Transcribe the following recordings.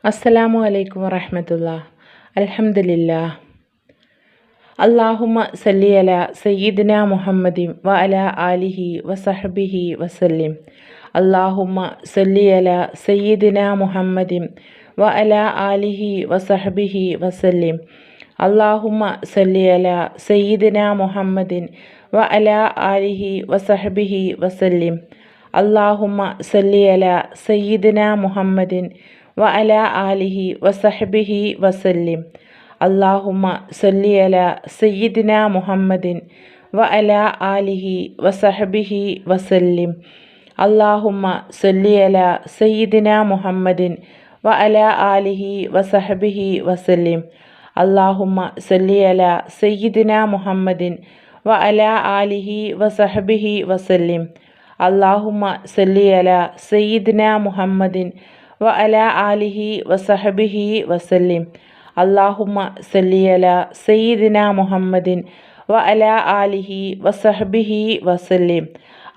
അസ്സലാമു അലൈക്കും വറഹ്മത്തുള്ളാഹി. അൽഹംദുലില്ലാഹ്. അല്ലാഹുമ്മ സല്ലി അലാ സയ്യിദിനാ മുഹമ്മദിൻ വ അലാ ആലിഹി വസഹ്ബിഹി വസല്ലിം. അല്ലാഹുമ്മ സല്ലി അലാ സയ്യിദിനാ മുഹമ്മദിൻ വ അലാ ആലിഹി വസഹ്ബിഹി വസല്ലിം. അല്ലാഹുമ്മ സല്ലി അലാ സയ്യിദിനാ മുഹമ്മദിൻ വ അലാ ആലിഹി വസഹ്ബിഹി വസല്ലിം. അല്ലാഹുമ്മ സല്ലി അലാ സയ്യിദിനാ മുഹമ്മദിൻ വ അലാ ആലിഹി വസഹ്ബിഹി വസല്ലിം. അല്ലാഹുമ്മ സല്ലി അലാ സയ്യിദിനാ മുഹമ്മദിൻ വ അലാ ആലിഹി വസഹ്ബിഹി വസല്ലിം. അല്ലാഹുമ്മ സല്ലി അലാ സയ്യിദിനാ മുഹമ്മദിൻ വ അലാ ആലിഹി വസഹ്ബിഹി വസല്ലിം. അല്ലാഹുമ്മ സല്ലി അലാ സയ്യിദിനാ മുഹമ്മദിൻ വ അലാ ആലിഹി വസഹ്ബിഹി വസല്ലിം. അല്ലാഹുമ്മ സല്ലി അലാ സയ്യിദിനാ മുഹമ്മദിൻ വ അലാ ആലിഹി വസഹ്ബിഹി വസല്ലിം. അല്ലാഹുമ്മ സല്ലി അലാ സയ്യിദിനാ മുഹമ്മദിൻ വ അലാ ആലിഹി വസഹ്ബിഹി വസല്ലിം.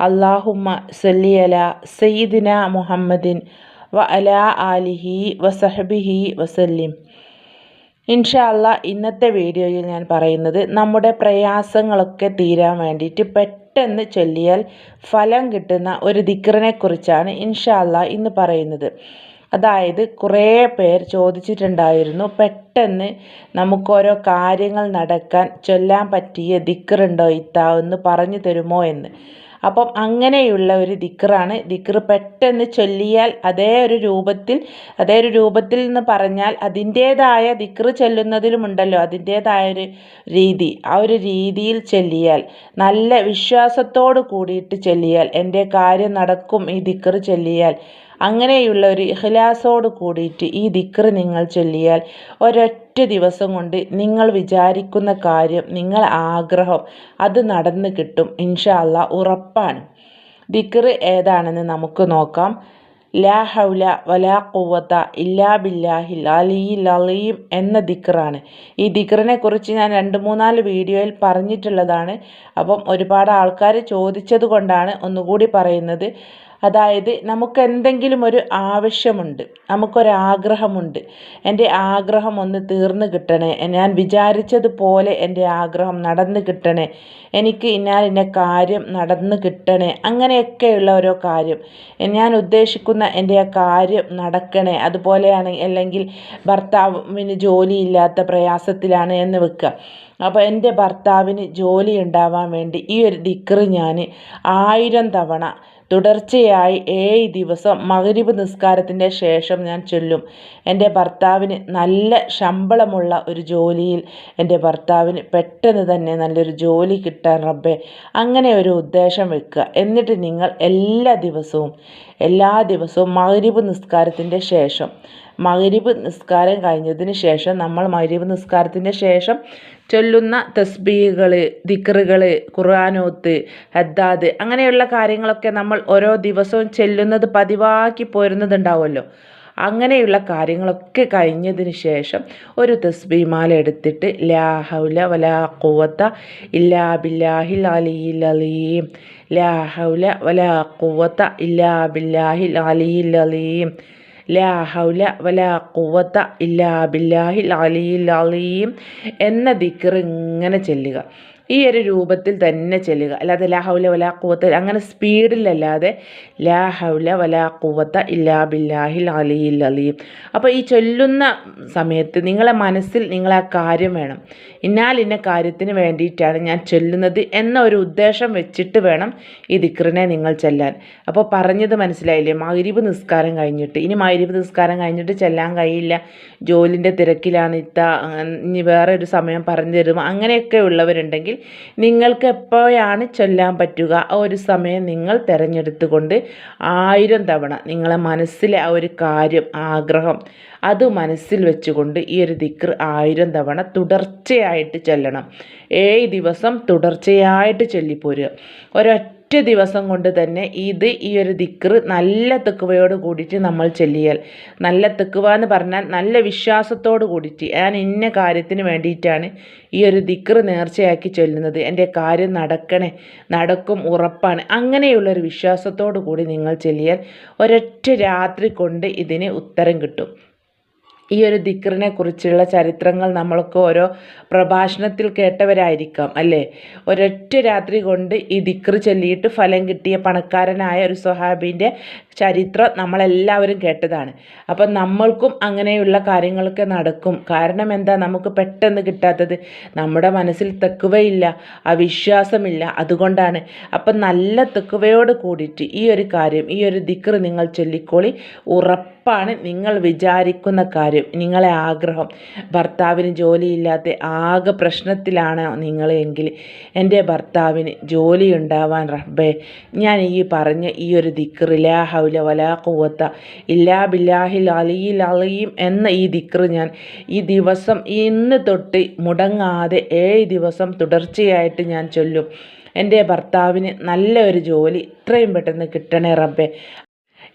അല്ലാഹുമ്മ സല്ലി അലാ സയ്യിദിനാ മുഹമ്മദിൻ വ അലാ ആലിഹി വസഹ്ബിഹി വസല്ലിം. ഇൻഷാ അല്ലാഹ്, ഇന്നത്തെ വീഡിയോയിൽ ഞാൻ പറയുന്നത് നമ്മുടെ പ്രയാസങ്ങളൊക്കെ തീരാൻ വേണ്ടിയിട്ട് പെട്ടെന്ന് ചൊല്ലിയാൽ ഫലം കിട്ടുന്ന ഒരു ദിക്റിനെ കുറിച്ചാണ് ഇൻഷാ അല്ലാഹ് ഇന്ന് പറയുന്നത്. അതായത് കുറേ പേർ ചോദിച്ചിട്ടുണ്ടായിരുന്നു, പെട്ടെന്ന് നമുക്കോരോ കാര്യങ്ങൾ നടക്കാൻ ചൊല്ലാൻ പറ്റിയ ദിക്റുണ്ടോ ഇത്താ എന്ന് പറഞ്ഞു തരുമോ എന്ന്. അപ്പം അങ്ങനെയുള്ള ഒരു ദിക്റാണ്. ദിക്റ് പെട്ടെന്ന് ചൊല്ലിയാൽ അതേ ഒരു രൂപത്തിൽ എന്ന് പറഞ്ഞാൽ അതിൻ്റേതായ ദിക്റ് ചൊല്ലുന്നതിലുമുണ്ടല്ലോ അതിൻ്റേതായൊരു രീതി. ആ ഒരു രീതിയിൽ ചൊല്ലിയാൽ, നല്ല വിശ്വാസത്തോട് കൂടിയിട്ട് ചൊല്ലിയാൽ, എൻ്റെ കാര്യം നടക്കും ഈ ദിക്റ് ചൊല്ലിയാൽ, അങ്ങനെയുള്ള ഒരു ഇഖ്ലാസോട് കൂടിയിട്ട് ഈ ദിക്റ് നിങ്ങൾ ചൊല്ലിയാൽ ഒരൊറ്റ ദിവസം കൊണ്ട് നിങ്ങൾ വിചാരിക്കുന്ന കാര്യം, നിങ്ങൾ ആഗ്രഹം അത് നടന്നു കിട്ടും ഇൻഷാ അല്ലാഹ്, ഉറപ്പാണ്. ദിക്റ് ഏതാണെന്ന് നമുക്ക് നോക്കാം. ലാ ഹൗല വലാ ഖുവത ഇല്ലാ ബില്ലാഹിൽ അലിയിൽ അലീം എന്ന ദിക്റാണ്. ഈ ദിക്റിനെ കുറിച്ച് ഞാൻ 2-3 വീഡിയോയിൽ പറഞ്ഞിട്ടുള്ളതാണ്. അപ്പം ഒരുപാട് ആൾക്കാർ ചോദിച്ചത് കൊണ്ടാണ് ഒന്നുകൂടി പറയുന്നത്. അതായത് നമുക്ക് എന്തെങ്കിലും ഒരു ആവശ്യമുണ്ട്, നമുക്കൊരാഗ്രഹമുണ്ട്, എൻ്റെ ആഗ്രഹം ഒന്ന് തീർന്നു കിട്ടണേ, ഞാൻ വിചാരിച്ചതുപോലെ എൻ്റെ ആഗ്രഹം നടന്നു കിട്ടണേ, എനിക്ക് ഇന്ന കാര്യം നടന്നു കിട്ടണേ, അങ്ങനെയൊക്കെയുള്ള ഓരോ കാര്യം, ഞാൻ ഉദ്ദേശിക്കുന്ന എൻ്റെ ആ കാര്യം നടക്കണേ. അതുപോലെയാണ്, അല്ലെങ്കിൽ ഭർത്താവിന് ജോലിയില്ലാത്ത പ്രയാസത്തിലാണ് എന്ന് വെക്കുക. അപ്പോൾ എൻ്റെ ഭർത്താവിന് ജോലി ഉണ്ടാവാൻ വേണ്ടി ഈ ഒരു ദിക്റ് ഞാൻ 1000 തവണ തുടർച്ചയായി 7 ദിവസം മഗ്‌രിബ് നിസ്കാരത്തിൻ്റെ ശേഷം ഞാൻ ചൊല്ലും. എൻ്റെ ഭർത്താവിന് നല്ല ശമ്പളമുള്ള ഒരു ജോലിയിൽ എൻ്റെ ഭർത്താവിന് പെട്ടെന്ന് തന്നെ നല്ലൊരു ജോലി കിട്ടാൻ റബ്ബേ, അങ്ങനെ ഒരു ഉദ്ദേശം വെക്കുക. എന്നിട്ട് നിങ്ങൾ എല്ലാ ദിവസവും മഗ്‌രിബ് നിസ്കാരത്തിൻ്റെ ശേഷം, മഗ്‌രിബ് നിസ്കാരം കഴിഞ്ഞതിന് ശേഷം നമ്മൾ മഗ്‌രിബ് നിസ്കാരത്തിൻ്റെ ശേഷം ചൊല്ലുന്ന തസ്ബീഹുകൾ, ദിക്റുകൾ, ഖുർആനോത്ത്, ഹദ്ദാദ്, അങ്ങനെയുള്ള കാര്യങ്ങളൊക്കെ നമ്മൾ ഓരോ ദിവസവും ചൊല്ലുന്നത് പതിവാക്കി പോരുന്നതുണ്ടാവുമല്ലോ. അങ്ങനെയുള്ള കാര്യങ്ങളൊക്കെ കഴിഞ്ഞതിന് ശേഷം ഒരു തസ്ബീഹ് മാല എടുത്തിട്ട് ലാ ഹൗല വലാ ഖുവത ഇല്ലാ ബില്ലാഹിൽ അലിയിൽ അലീം, ലാ ഹൗല വലാ ഖുവത ഇല്ലാ ബില്ലാഹിൽ അലിയിൽ അലീം, ലാ ഹൗല വലാ ഖുവത ഇല്ലാ ബില്ലാഹിൽ അലിയിൽ അലീം എന്ന ദിക്ർ ഇങ്ങനെ ചൊല്ലുക. ഈ ഒരു രൂപത്തിൽ തന്നെ ചൊല്ലുക. അല്ലാതെ ലാ ഹൗല വലാ ഖുവത അങ്ങനെ സ്പീഡിലല്ലാതെ ലാ ഹൗല വലാ ഖുവത ഇല്ലാ ബില്ലാഹിൽ അലിയിൽ അലീം. അപ്പോൾ ഈ ചൊല്ലുന്ന സമയത്ത് നിങ്ങളെ മനസ്സിൽ നിങ്ങളാ കാര്യം വേണം, ഇന്ന കാര്യത്തിന് വേണ്ടിയിട്ടാണ് ഞാൻ ചൊല്ലുന്നത് എന്ന ഒരു ഉദ്ദേശം വെച്ചിട്ട് വേണം ഈ ദിക്റിനെ നിങ്ങൾ ചൊല്ലാൻ. അപ്പോൾ പറഞ്ഞത് മനസ്സിലായില്ലേ? മഗ്‌രിബ് നിസ്കാരം കഴിഞ്ഞിട്ട്, ഇനി മഗ്‌രിബ് നിസ്കാരം കഴിഞ്ഞിട്ട് ചെല്ലാൻ കഴിയില്ല, ജോലിൻ്റെ തിരക്കിലാണ് ഇനി വേറെ ഒരു സമയം പറഞ്ഞു തരുമോ, അങ്ങനെയൊക്കെ ഉള്ളവരുണ്ടെങ്കിൽ നിങ്ങൾക്ക് എപ്പോഴാണ് ചൊല്ലാൻ പറ്റുക ആ ഒരു സമയം നിങ്ങൾ തിരഞ്ഞെടുത്തുകൊണ്ട് 1000 തവണ നിങ്ങളെ മനസ്സിലെ ആ ഒരു കാര്യം, ആഗ്രഹം അത് മനസ്സിൽ വെച്ചുകൊണ്ട് ഈ ഒരു ദിക്ർ 1000 തവണ തുടർച്ചയായിട്ട് ചൊല്ലണം. 7 ദിവസം തുടർച്ചയായിട്ട് ചൊല്ലിപ്പോരുക. ഒരൊറ്റ ദിവസം കൊണ്ട് തന്നെ ഈ ഒരു ദിക്ർ നല്ല തെക്കുവയോട് കൂടിയിട്ട് നമ്മൾ ചൊല്ലിയാൽ, നല്ല തെക്കുവ എന്ന് പറഞ്ഞാൽ നല്ല വിശ്വാസത്തോട് കൂടിയിട്ട്, ഞാൻ ഇന്ന കാര്യത്തിന് വേണ്ടിയിട്ടാണ് ഈ ഒരു ദിക്ർ നേർച്ചയാക്കി ചൊല്ലുന്നത്, എൻ്റെ കാര്യം നടക്കണേ, നടക്കും, ഉറപ്പാണ്, അങ്ങനെയുള്ളൊരു വിശ്വാസത്തോടു കൂടി നിങ്ങൾ ചൊല്ലിയാൽ ഒരൊറ്റ രാത്രി കൊണ്ട് ഇതിന് ഉത്തരം കിട്ടും. ഈ ഒരു ദിക്റിനെ കുറിച്ചുള്ള ചരിത്രങ്ങൾ നമ്മളൊക്കെ ഓരോ പ്രഭാഷണത്തിൽ കേട്ടവരായിരിക്കാം അല്ലേ. ഒരൊറ്റ രാത്രി കൊണ്ട് ഈ ദിക്റ് ചൊല്ലിയിട്ട് ഫലം കിട്ടിയ പണക്കാരനായ ഒരു സ്വഹാബീൻ്റെ ചരിത്രം നമ്മളെല്ലാവരും കേട്ടതാണ്. അപ്പം നമ്മൾക്കും അങ്ങനെയുള്ള കാര്യങ്ങളൊക്കെ നടക്കും. കാരണം എന്താ, നമുക്ക് പെട്ടെന്ന് കിട്ടാത്തത് നമ്മുടെ മനസ്സിൽ തെക്കുവയില്ല, അവിശ്വാസമില്ല, അതുകൊണ്ടാണ്. അപ്പം നല്ല തെക്കുവയോട് കൂടിയിട്ട് ഈ ഒരു കാര്യം, ഈ ഒരു ദിക്റ് നിങ്ങൾ ചൊല്ലിക്കോളി. ഉറപ്പാണ് നിങ്ങൾ വിചാരിക്കുന്ന കാര്യം, നിങ്ങളെ ആഗ്രഹം, ഭർത്താവിന് ജോലിയില്ലാത്ത ആകെ പ്രശ്നത്തിലാണ് നിങ്ങൾ എങ്കിൽ എൻ്റെ ഭർത്താവിന് ജോലി ഉണ്ടാവാൻ റബ്ബേ ഞാൻ ഈ പറഞ്ഞ ഈ ഒരു ദിക്റ് ലാ ഹൗല വലാ ഖുവത്ത ഇല്ലാ ബില്ലാഹിൽ അലിയിൽ അലീം എന്ന ഈ ദിക്റ് ഞാൻ ഈ ദിവസം ഇന്ന് തൊട്ട് മുടങ്ങാതെ 7 ദിവസം തുടർച്ചയായിട്ട് ഞാൻ ചൊല്ലും. എൻ്റെ ഭർത്താവിന് നല്ല ഒരു ജോലി എത്രയും പെട്ടെന്ന് കിട്ടണേ റബ്ബേ.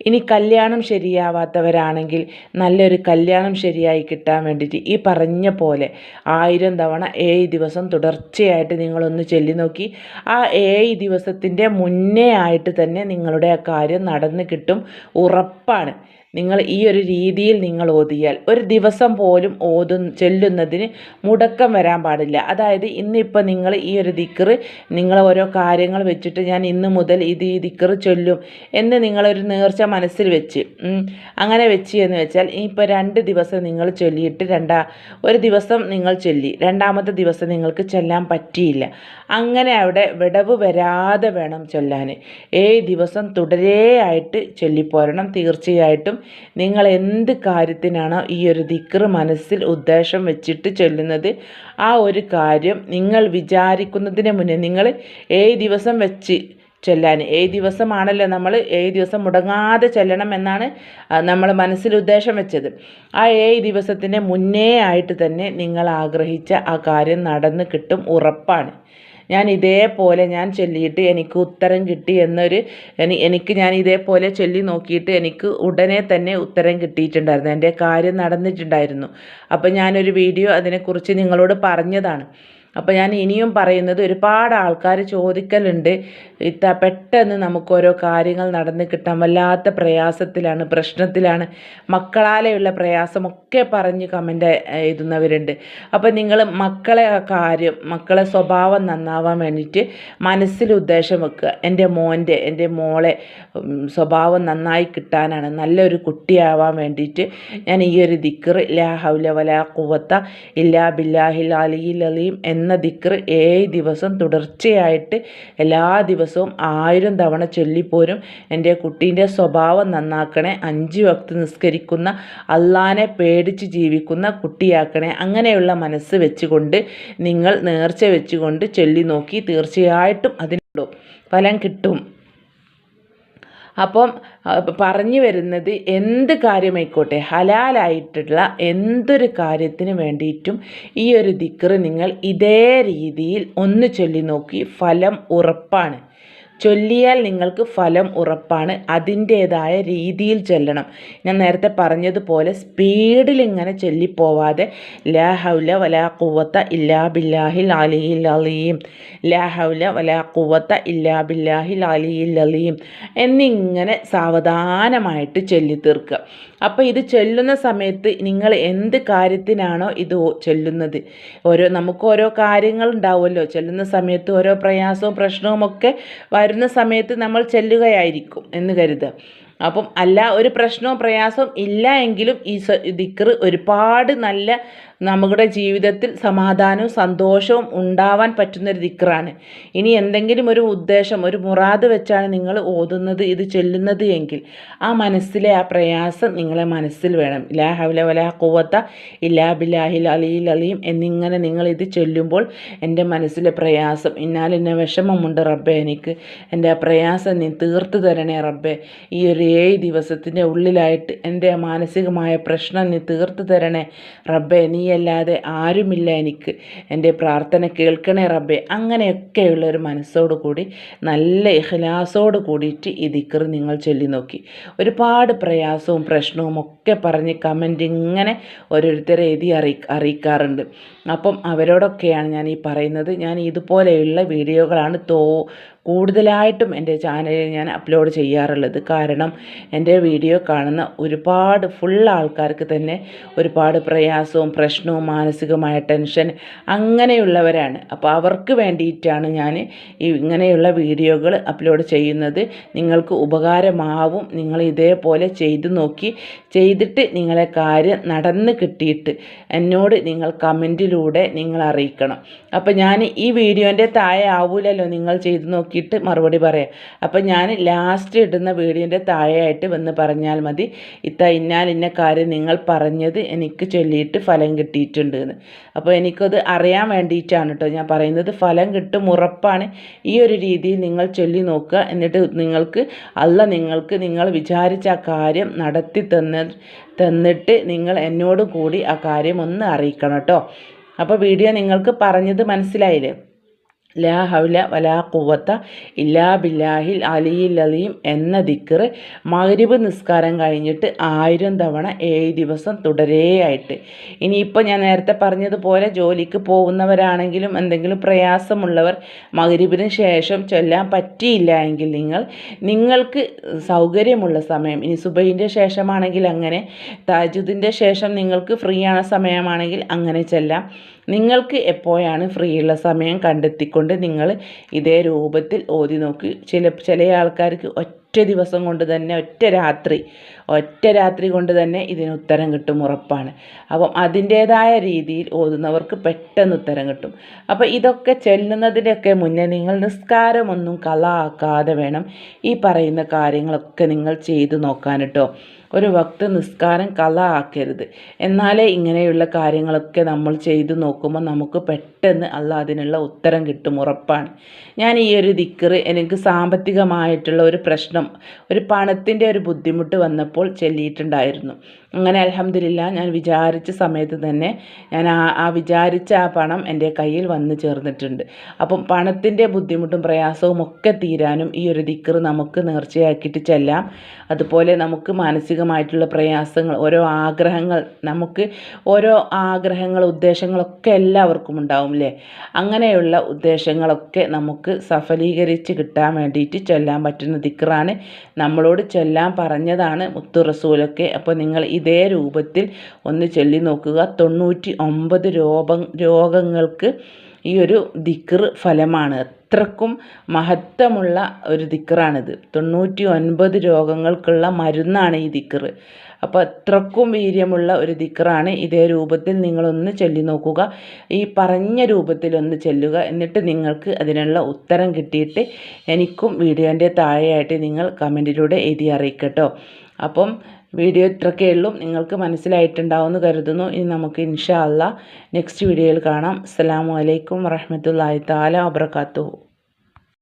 ഇനി കല്യാണം ശരിയാവാത്തവരാണെങ്കിൽ നല്ലൊരു കല്യാണം ശരിയായി കിട്ടാൻ വേണ്ടിയിട്ട് ഈ പറഞ്ഞ പോലെ 1000 തവണ 7 ദിവസം തുടർച്ചയായിട്ട് നിങ്ങളൊന്ന് ചൊല്ലി നോക്കി. ആ 7 ദിവസത്തിൻ്റെ മുന്നേ ആയിട്ട് തന്നെ നിങ്ങളുടെ ആ കാര്യം നടന്ന് കിട്ടും, ഉറപ്പാണ്. നിങ്ങൾ ഈ ഒരു രീതിയിൽ നിങ്ങൾ ഓതിയാൽ ഒരു ദിവസം പോലും ചൊല്ലുന്നതിന് മുടക്കം വരാൻ പാടില്ല. അതായത് ഇന്നിപ്പോൾ നിങ്ങൾ ഈ ഒരു ദിക്റ് നിങ്ങൾ ഓരോ കാര്യങ്ങൾ വെച്ചിട്ട് ഞാൻ ഇന്ന് മുതൽ ഈ ദിക്റ് ചൊല്ലും എന്ന് നിങ്ങളൊരു നേർച്ച മനസ്സിൽ വെച്ച് അങ്ങനെ വെച്ച് എന്ന് വെച്ചാൽ ഇപ്പോൾ 2 ദിവസം നിങ്ങൾ ചൊല്ലിയിട്ട് ഒരു ദിവസം നിങ്ങൾ ചൊല്ലി, രണ്ടാമത്തെ ദിവസം നിങ്ങൾക്ക് ചൊല്ലാൻ പറ്റിയില്ല. അങ്ങനെ അവിടെ വിടവ് വരാതെ വേണം ചൊല്ലാൻ. 7 ദിവസം തുടരെയായിട്ട് ചൊല്ലിപ്പോരണം. തീർച്ചയായിട്ടും നിങ്ങൾ എന്ത് കാര്യത്തിനാണോ ഈ ഒരു ദിക്റ് മനസ്സിൽ ഉദ്ദേശം വെച്ചിട്ട് ചൊല്ലുന്നത്, ആ ഒരു കാര്യം നിങ്ങൾ വിചാരിക്കുന്നതിന് മുന്നേ നിങ്ങൾ 7 ദിവസം വെച്ച് ചൊല്ലാൻ, 7 ദിവസമാണല്ലോ നമ്മൾ 7 ദിവസം മുടങ്ങാതെ ചൊല്ലണം എന്നാണ് നമ്മൾ മനസ്സിൽ ഉദ്ദേശം വെച്ചത്. ആ 7 ദിവസത്തിന് മുന്നേ ആയിട്ട് തന്നെ നിങ്ങൾ ആഗ്രഹിച്ച ആ കാര്യം നടന്ന് കിട്ടും, ഉറപ്പാണ്. ഞാൻ ഇതേപോലെ ഞാൻ ചൊല്ലിയിട്ട് എനിക്ക് ഉത്തരം കിട്ടി ഞാൻ ഇതേപോലെ ചൊല്ലി നോക്കിയിട്ട് എനിക്ക് ഉടനെ തന്നെ ഉത്തരം കിട്ടിയിട്ടുണ്ടായിരുന്നു, എൻ്റെ കാര്യം നടന്നിട്ടുണ്ടായിരുന്നു. അപ്പോൾ ഞാനൊരു വീഡിയോ അതിനെക്കുറിച്ച് നിങ്ങളോട് പറഞ്ഞതാണ്. അപ്പോൾ ഞാൻ ഇനിയും പറയുന്നത്, ഒരുപാട് ആൾക്കാർ ചോദിക്കലുണ്ട്, പെട്ടെന്ന് നമുക്ക് ഓരോ കാര്യങ്ങൾ നടന്ന് കിട്ടാൻ വല്ലാത്ത പ്രയാസത്തിലാണ്, പ്രശ്നത്തിലാണ്, മക്കളാലെയുള്ള പ്രയാസമൊക്കെ പറഞ്ഞ് കമൻ്റ് എഴുതുന്നവരുണ്ട്. അപ്പോൾ നിങ്ങൾ മക്കളെ സ്വഭാവം നന്നാവാൻ വേണ്ടിയിട്ട് മനസ്സിൽ ഉദ്ദേശം വെക്കുക. എൻ്റെ മോളെ സ്വഭാവം നന്നായി കിട്ടാനാണ്, നല്ലൊരു കുട്ടിയാവാൻ വേണ്ടിയിട്ട് ഞാൻ ഈ ഒരു ദിക്റ് ലാ ഹൗല വലാ ഖുവത്ത ഇല്ലാ ബില്ലാഹിൽ അലിയിൽ അലീം എന്ന ദിക്റ് 7 ദിവസം തുടർച്ചയായിട്ട് എല്ലാ ദിവസവും 1000 തവണ ചൊല്ലിപ്പോരും. എൻ്റെ കുട്ടീൻ്റെ സ്വഭാവം നന്നാക്കണേ, 5 വക്ത് നിസ്കരിക്കുന്ന, അള്ളാനെ പേടിച്ച് ജീവിക്കുന്ന കുട്ടിയാക്കണേ. അങ്ങനെയുള്ള മനസ്സ് വെച്ചുകൊണ്ട് നിങ്ങൾ നേർച്ച വെച്ചുകൊണ്ട് ചൊല്ലി നോക്കി, തീർച്ചയായിട്ടും അതിനുള്ള ഫലം കിട്ടും. അപ്പം പറഞ്ഞു വരുന്നത്, എന്ത് കാര്യമായിക്കോട്ടെ, ഹലാലായിട്ടുള്ള എന്തൊരു കാര്യത്തിന് വേണ്ടിയിട്ടും ഈ ഒരു ദിക്റ് നിങ്ങൾ ഇതേ രീതിയിൽ ഒന്ന് ചൊല്ലി നോക്കി, ഫലം ഉറപ്പാണ്. ചൊല്ലിയാൽ നിങ്ങൾക്ക് ഫലം ഉറപ്പാണ്. അതിൻ്റേതായ രീതിയിൽ ചൊല്ലണം. ഞാൻ നേരത്തെ പറഞ്ഞതുപോലെ സ്പീഡിൽ ഇങ്ങനെ ചൊല്ലിപ്പോവാതെ ലാ ഹൗല വലാ ഖുവത്ത ഇല്ലാ ബില്ലാഹിൽ അലിയിൽ അലീം, ലാ ഹൗല വലാ ഖുവത്ത ഇല്ലാ ബില്ലാഹിൽ അലിയിൽ അലീം എന്നിങ്ങനെ സാവധാനമായിട്ട് ചൊല്ലി തീർക്കുക. അപ്പോൾ ഇത് ചൊല്ലുന്ന സമയത്ത് നിങ്ങൾ എന്ത് കാര്യത്തിനാണോ ഇത് ചൊല്ലുന്നത്, നമുക്ക് ഓരോ കാര്യങ്ങൾ ഉണ്ടാവുമല്ലോ, ചൊല്ലുന്ന സമയത്ത് ഓരോ പ്രയാസവും പ്രശ്നവും ഒക്കെ വരുന്ന സമയത്ത് നമ്മൾ ചൊല്ലുകയായിരിക്കും എന്ന് കരുതുക. അപ്പം ഒരു പ്രശ്നവും പ്രയാസവും ഇല്ല എങ്കിലും ഈ ദിക്റ് ഒരുപാട് നല്ല നമ്മുടെ ജീവിതത്തിൽ സമാധാനവും സന്തോഷവും ഉണ്ടാവാൻ പറ്റുന്നൊരു ദിക്റാണ്. ഇനി എന്തെങ്കിലും ഒരു ഉദ്ദേശം, ഒരു മുറാദ് വെച്ചാണ് നിങ്ങൾ ഓതുന്നത്, ഇത് ചൊല്ലുന്നത് എങ്കിൽ ആ മനസ്സിലെ ആ പ്രയാസം നിങ്ങളെ മനസ്സിൽ വേണം. ലാ ഹൗല വലാ ഖുവത്ത ഇല്ലാ ബില്ലാഹിൽ അലിയിൽ അലീം എന്നിങ്ങനെ നിങ്ങൾ ഇത് ചൊല്ലുമ്പോൾ എൻ്റെ മനസ്സിലെ പ്രയാസം, ഇന്നാലിന്ന വിഷമമുണ്ട് റബ്ബേ, എൻ്റെ ആ പ്രയാസം നീ തീർത്തു തരണേ റബ്ബേ, ഈ ഒരു 7 ദിവസത്തിൻ്റെ ഉള്ളിലായിട്ട് എൻ്റെ മാനസികമായ പ്രശ്നം നീ തീർത്തു തരണേ റബ്ബേ, നീയല്ലാതെ ആരുമില്ല എനിക്ക്, എൻ്റെ പ്രാർത്ഥന കേൾക്കണേ റബ്ബേ. അങ്ങനെയൊക്കെയുള്ള ഒരു മനസ്സോടു കൂടി നല്ല ഇഖ്ലാസോട് കൂടിയിട്ട് ഈ ദിക്റ് നിങ്ങൾ ചൊല്ലി നോക്കി. ഒരുപാട് പ്രയാസവും പ്രശ്നവും ഒക്കെ പറഞ്ഞ് കമൻ്റ് ഇങ്ങനെ ഓരോരുത്തരെ എഴുതി അറിയിക്കാറുണ്ട്. അപ്പം അവരോടൊക്കെയാണ് ഞാൻ ഈ പറയുന്നത്. ഞാൻ ഇതുപോലെയുള്ള വീഡിയോകളാണ് കൂടുതലായിട്ടും എൻ്റെ ചാനലിൽ ഞാൻ അപ്ലോഡ് ചെയ്യാറുള്ളത്. കാരണം എൻ്റെ വീഡിയോ കാണുന്ന ഒരുപാട് ഫുൾ ആൾക്കാർക്ക് തന്നെ ഒരുപാട് പ്രയാസവും പ്രശ്നവും മാനസികമായ ടെൻഷൻ അങ്ങനെയുള്ളവരാണ്. അപ്പോൾ അവർക്ക് വേണ്ടിയിട്ടാണ് ഞാൻ ഇങ്ങനെയുള്ള വീഡിയോകൾ അപ്ലോഡ് ചെയ്യുന്നത്. നിങ്ങൾക്ക് ഉപകാരമാവും. നിങ്ങൾ ഇതേപോലെ ചെയ്തു നോക്കി ചെയ്തിട്ട് നിങ്ങളെ കാര്യം നടന്ന് കിട്ടിയിട്ട് എന്നോട് നിങ്ങൾ കമൻറ്റിലൂടെ നിങ്ങൾ അറിയിക്കണം. അപ്പോൾ ഞാൻ ഈ വീഡിയോൻ്റെ താഴെ ആവൂലല്ലോ നിങ്ങൾ ചെയ്ത് നോക്കിയിട്ട് മറുപടി പറയാം. അപ്പോൾ ഞാൻ ലാസ്റ്റ് ഇടുന്ന വീഡിയോൻ്റെ താഴെയായിട്ട് വന്ന് പറഞ്ഞാൽ മതി, ഇന്ന കാര്യം നിങ്ങൾ പറഞ്ഞത് എനിക്ക് ചൊല്ലിയിട്ട് ഫലം കിട്ടിയിട്ടുണ്ട് എന്ന്. അപ്പോൾ എനിക്കത് അറിയാൻ വേണ്ടിയിട്ടാണ് കേട്ടോ ഞാൻ പറയുന്നത്. ഫലം കിട്ടും, ഉറപ്പാണ്. ഈ ഒരു രീതിയിൽ നിങ്ങൾ ചൊല്ലി നോക്കുക. എന്നിട്ട് നിങ്ങൾക്ക് നിങ്ങൾ വിചാരിച്ച ആ കാര്യം നടത്തി തന്നിട്ട് നിങ്ങൾ എന്നോട് കൂടി ആ കാര്യം ഒന്ന് അറിയിക്കണം കേട്ടോ. അപ്പോൾ വീഡിയോ നിങ്ങൾക്ക് പറഞ്ഞത് മനസ്സിലായില്ലേ? ലാ ഹൗല വലാ ഖുവത ഇല്ലാ ബില്ലാഹിൽ അലിയിൽ അലീം എന്ന ദിക്റ് മഗ്രിബ് നിസ്കാരം കഴിഞ്ഞിട്ട് 1000 തവണ 7 ദിവസം തുടരെയായിട്ട്. ഇനിയിപ്പോൾ ഞാൻ നേരത്തെ പറഞ്ഞതുപോലെ ജോലിക്ക് പോകുന്നവരാണെങ്കിലും എന്തെങ്കിലും പ്രയാസമുള്ളവർ മഗ്രിബിന് ശേഷം ചൊല്ലാൻ പറ്റിയില്ല എങ്കിൽ നിങ്ങൾക്ക് സൗകര്യമുള്ള സമയം, ഇനി സുബഹിൻ്റെ ശേഷമാണെങ്കിൽ അങ്ങനെ, തഹജ്ജുദിൻ്റെ ശേഷം നിങ്ങൾക്ക് ഫ്രീ ആയ സമയമാണെങ്കിൽ അങ്ങനെ ചൊല്ലാം. നിങ്ങൾക്ക് എപ്പോഴാണ് ഫ്രീ ഉള്ള സമയം കണ്ടെത്തിക്കൊണ്ട് നിങ്ങൾ ഇതേ രൂപത്തിൽ ഓതി നോക്കി. ചില ആൾക്കാർക്ക് ഒറ്റ ദിവസം കൊണ്ട് തന്നെ ഒറ്റ രാത്രി കൊണ്ട് തന്നെ ഇതിന് ഉത്തരം കിട്ടും, ഉറപ്പാണ്. അപ്പം അതിൻ്റേതായ രീതിയിൽ ഓതുന്നവർക്ക് പെട്ടെന്ന് ഉത്തരം കിട്ടും. അപ്പോൾ ഇതൊക്കെ ചെല്ലുന്നതിൻ്റെയൊക്കെ മുന്നേ നിങ്ങൾ നിസ്കാരമൊന്നും കളാക്കാതെ വേണം ഈ പറയുന്ന കാര്യങ്ങളൊക്കെ നിങ്ങൾ ചെയ്തു നോക്കാൻ കേട്ടോ. ഒരു വക്ത് നിസ്കാരം ആക്കരുത്. എന്നാലേ ഇങ്ങനെയുള്ള കാര്യങ്ങളൊക്കെ നമ്മൾ ചെയ്തു നോക്കുമ്പോൾ നമുക്ക് പെട്ടെന്ന് അല്ലാഹ് അതിനുള്ള ഉത്തരം കിട്ടും, ഉറപ്പാണ്. ഞാൻ ഈ ഒരു ദിക്റ് എനിക്ക് സാമ്പത്തികമായിട്ടുള്ള ഒരു പ്രശ്നം, ഒരു പണത്തിൻ്റെ ഒരു ബുദ്ധിമുട്ട് വന്നപ്പോൾ ചൊല്ലിയിട്ടുണ്ടായിരുന്നു. അങ്ങനെ അൽഹംദുലില്ലാ ഞാൻ വിചാരിച്ച സമയത്ത് തന്നെ ഞാൻ വിചാരിച്ച ആ പണം എൻ്റെ കയ്യിൽ വന്ന് ചേർന്നിട്ടുണ്ട്. അപ്പം പണത്തിൻ്റെ ബുദ്ധിമുട്ടും പ്രയാസവും ഒക്കെ തീരാനും ഈ ഒരു ദിക്റ് നമുക്ക് നേർച്ചയാക്കിയിട്ട് ചെല്ലാം. അതുപോലെ നമുക്ക് മാനസികമായിട്ടുള്ള പ്രയാസങ്ങൾ, ഓരോ ആഗ്രഹങ്ങൾ ഉദ്ദേശങ്ങളൊക്കെ എല്ലാവർക്കും ഉണ്ടാവും അല്ലേ? അങ്ങനെയുള്ള ഉദ്ദേശങ്ങളൊക്കെ നമുക്ക് സഫലീകരിച്ച് കിട്ടാൻ വേണ്ടിയിട്ട് ചൊല്ലാൻ പറ്റുന്ന ദിക്റാണ്. നമ്മളോട് ചൊല്ലാൻ പറഞ്ഞതാണ് മുത്തു റസൂലൊക്കെ. അപ്പോൾ നിങ്ങൾ ഇതേ രൂപത്തിൽ ഒന്ന് ചൊല്ലി നോക്കുക. 99 രോഗങ്ങൾക്ക് ഈ ഒരു ദിക്റ് ഫലമാണ്. അത്രക്കും മഹത്വമുള്ള ഒരു ദിക്റാണിത്. 99 രോഗങ്ങൾക്കുള്ള മരുന്നാണ് ഈ ദിക്റ്. അപ്പോൾ അത്രക്കും വീര്യമുള്ള ഒരു ദിക്റാണ്. ഇതേ രൂപത്തിൽ നിങ്ങളൊന്ന് ചൊല്ലി നോക്കുക. ഈ പറഞ്ഞ രൂപത്തിലൊന്ന് ചൊല്ലുക. എന്നിട്ട് നിങ്ങൾക്ക് അതിനുള്ള ഉത്തരം കിട്ടിയിട്ട് എനിക്കും വീഡിയോൻ്റെ താഴെയായിട്ട് നിങ്ങൾ കമൻറ്റിലൂടെ എഴുതി അറിയിക്കട്ടോ. അപ്പം വീഡിയോ ഇത്രയൊക്കെ ഉള്ളൂ. നിങ്ങൾക്ക് മനസ്സിലായിട്ടുണ്ടാവുമെന്ന് കരുതുന്നു. ഇനി നമുക്ക് ഇൻഷാ അല്ലാഹ് നെക്സ്റ്റ് വീഡിയോയിൽ കാണാം. അസ്സലാമു അലൈക്കും വറഹ്മത്തുള്ളാഹി തആല വബറകാതുഹു.